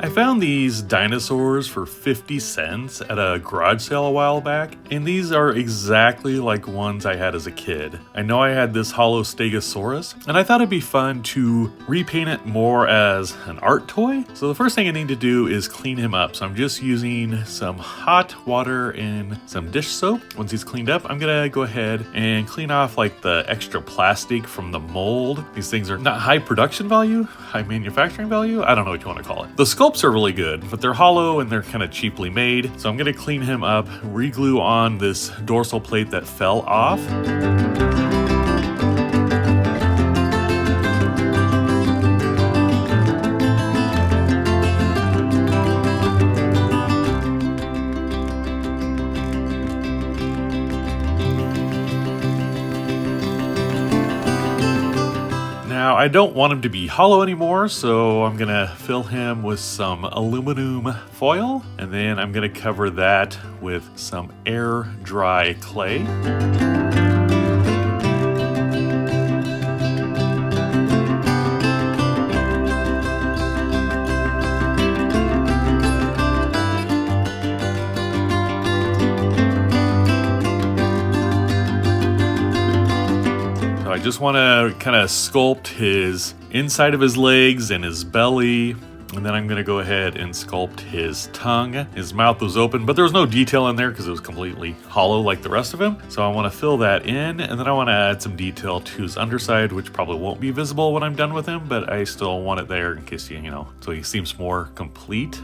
I found these dinosaurs for 50 cents at a garage sale a while back, and these are exactly like ones I had as a kid. I know I had this hollow Stegosaurus, and I thought it'd be fun to repaint it more as an art toy. So the first thing I need to do is clean him up. So I'm just using some hot water and some dish soap. Once he's cleaned up, I'm gonna go ahead and clean off like the extra plastic from the mold. These things are not high production value, high manufacturing value. I don't know what you want to call it. The sculpts are really good, but they're hollow and they're kind of cheaply made. So I'm gonna clean him up, re-glue on this dorsal plate that fell off. Now, I don't want him to be hollow anymore, so I'm gonna fill him with some aluminum foil, and then I'm gonna cover that with some air dry clay. I just want to kind of sculpt his inside of his legs and his belly, and then I'm going to go ahead and sculpt his tongue. His mouth was open, but there was no detail in there because it was completely hollow like the rest of him. So I want to fill that in, and then I want to add some detail to his underside, which probably won't be visible when I'm done with him, but I still want it there in case, you know, so he seems more complete.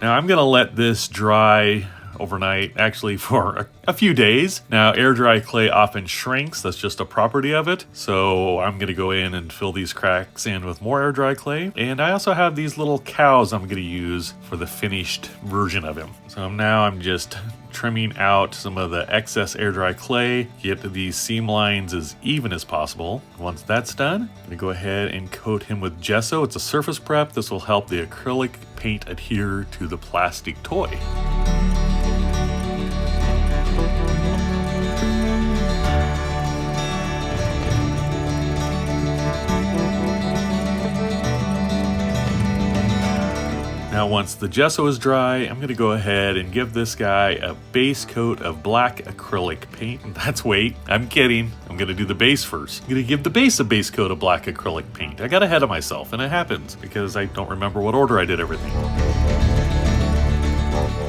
Now I'm gonna let this dry overnight, actually for a few days. Now air dry clay often shrinks, that's just a property of it. So I'm gonna go in and fill these cracks in with more air dry clay. And I also have these little cows I'm gonna use for the finished version of him. So now I'm just trimming out some of the excess air dry clay, get these seam lines as even as possible. Once that's done, I'm gonna go ahead and coat him with gesso. It's a surface prep. This will help the acrylic paint adhere to the plastic toy. Now once the gesso is dry, I'm going to go ahead and give this guy a base coat of black acrylic paint. That's wait, I'm kidding. I'm going to do the base first. I'm going to give the base a base coat of black acrylic paint. I got ahead of myself, and it happens because I don't remember what order I did everything.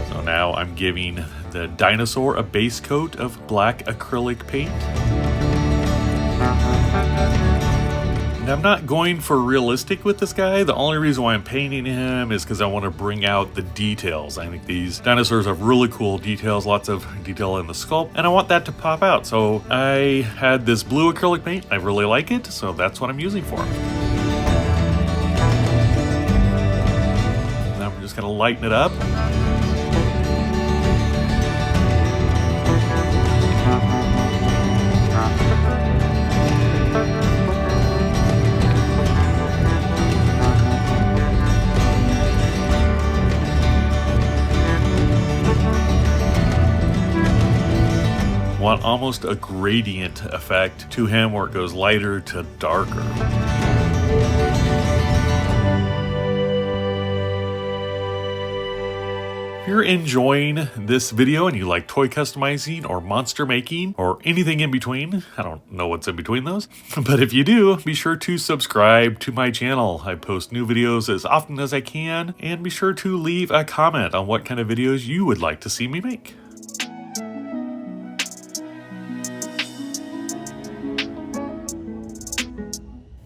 So now I'm giving the dinosaur a base coat of black acrylic paint. And I'm not going for realistic with this guy. The only reason why I'm painting him is because I want to bring out the details. I think these dinosaurs have really cool details, lots of detail in the sculpt, and I want that to pop out. So I had this blue acrylic paint. I really like it, so that's what I'm using for him. Now I'm just going to lighten it up. Want almost a gradient effect to him where it goes lighter to darker. If you're enjoying this video and you like toy customizing or monster making or anything in between, I don't know what's in between those, but if you do, be sure to subscribe to my channel. I post new videos as often as I can, and be sure to leave a comment on what kind of videos you would like to see me make.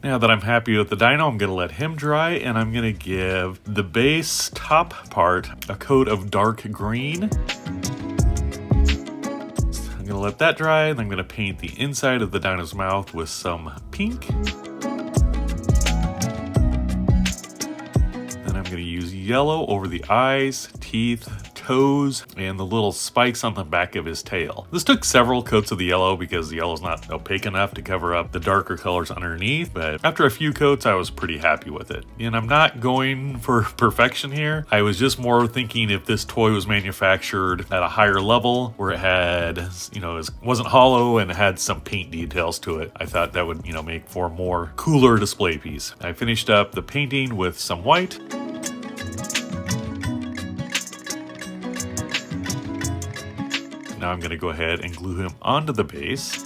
Now that I'm happy with the dino, I'm going to let him dry, and I'm going to give the base top part a coat of dark green. I'm going to let that dry, and I'm going to paint the inside of the dino's mouth with some pink. Then I'm going to use yellow over the eyes, teeth, toes and the little spikes on the back of his tail. This took several coats of the yellow because the yellow's not opaque enough to cover up the darker colors underneath, but after a few coats I was pretty happy with it. And I'm not going for perfection here. I was just more thinking if this toy was manufactured at a higher level where it had, you know, it wasn't hollow and had some paint details to it, I thought that would, you know, make for a more cooler display piece. I finished up the painting with some white. Now I'm going to go ahead and glue him onto the base.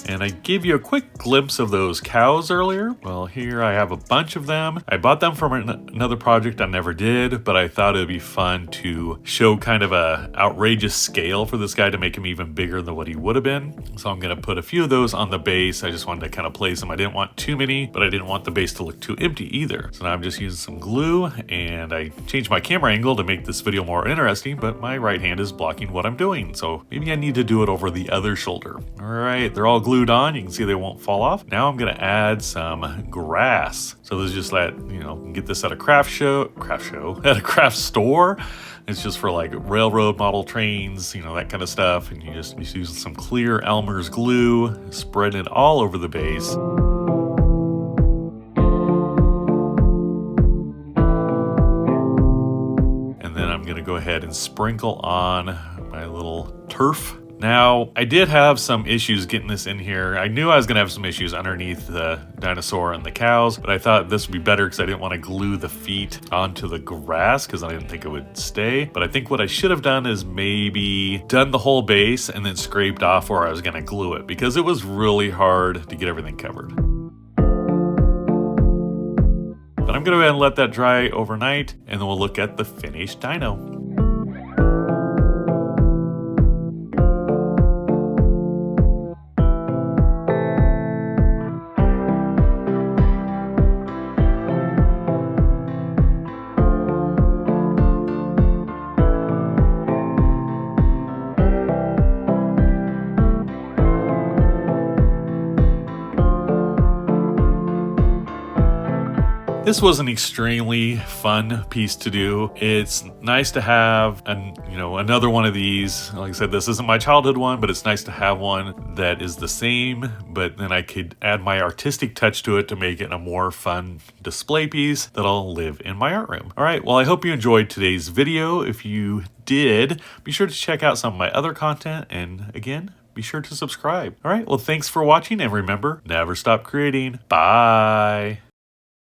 And I gave you a quick glimpse of those cows earlier. Well, here I have a bunch of them. I bought them from another project I never did, but I thought it would be fun to show kind of a outrageous scale for this guy to make him even bigger than what he would have been. So I'm gonna put a few of those on the base. I just wanted to kind of place them. I didn't want too many, but I didn't want the base to look too empty either. So now I'm just using some glue, and I changed my camera angle to make this video more interesting, but my right hand is blocking what I'm doing. So maybe I need to do it over the other shoulder. All right, they're all glued on. You can see they won't fall off. Now I'm gonna add some grass. So this is just that, you know, you can get this at a craft store. It's just for like railroad model trains, you know, that kind of stuff. And you just use some clear Elmer's glue, spread it all over the base. And then I'm gonna go ahead and sprinkle on my little turf. Now, I did have some issues getting this in here. I knew I was going to have some issues underneath the dinosaur and the cows, but I thought this would be better because I didn't want to glue the feet onto the grass because I didn't think it would stay. But I think what I should have done is maybe done the whole base and then scraped off where I was going to glue it because it was really hard to get everything covered. But I'm going to go ahead and let that dry overnight, and then we'll look at the finished dino. This was an extremely fun piece to do. It's nice to have another one of these. Like I said, this isn't my childhood one, but it's nice to have one that is the same, but then I could add my artistic touch to it to make it a more fun display piece that'll live in my art room. All right, well, I hope you enjoyed today's video. If you did, be sure to check out some of my other content, and again, be sure to subscribe. All right, well, thanks for watching, and remember, never stop creating. Bye.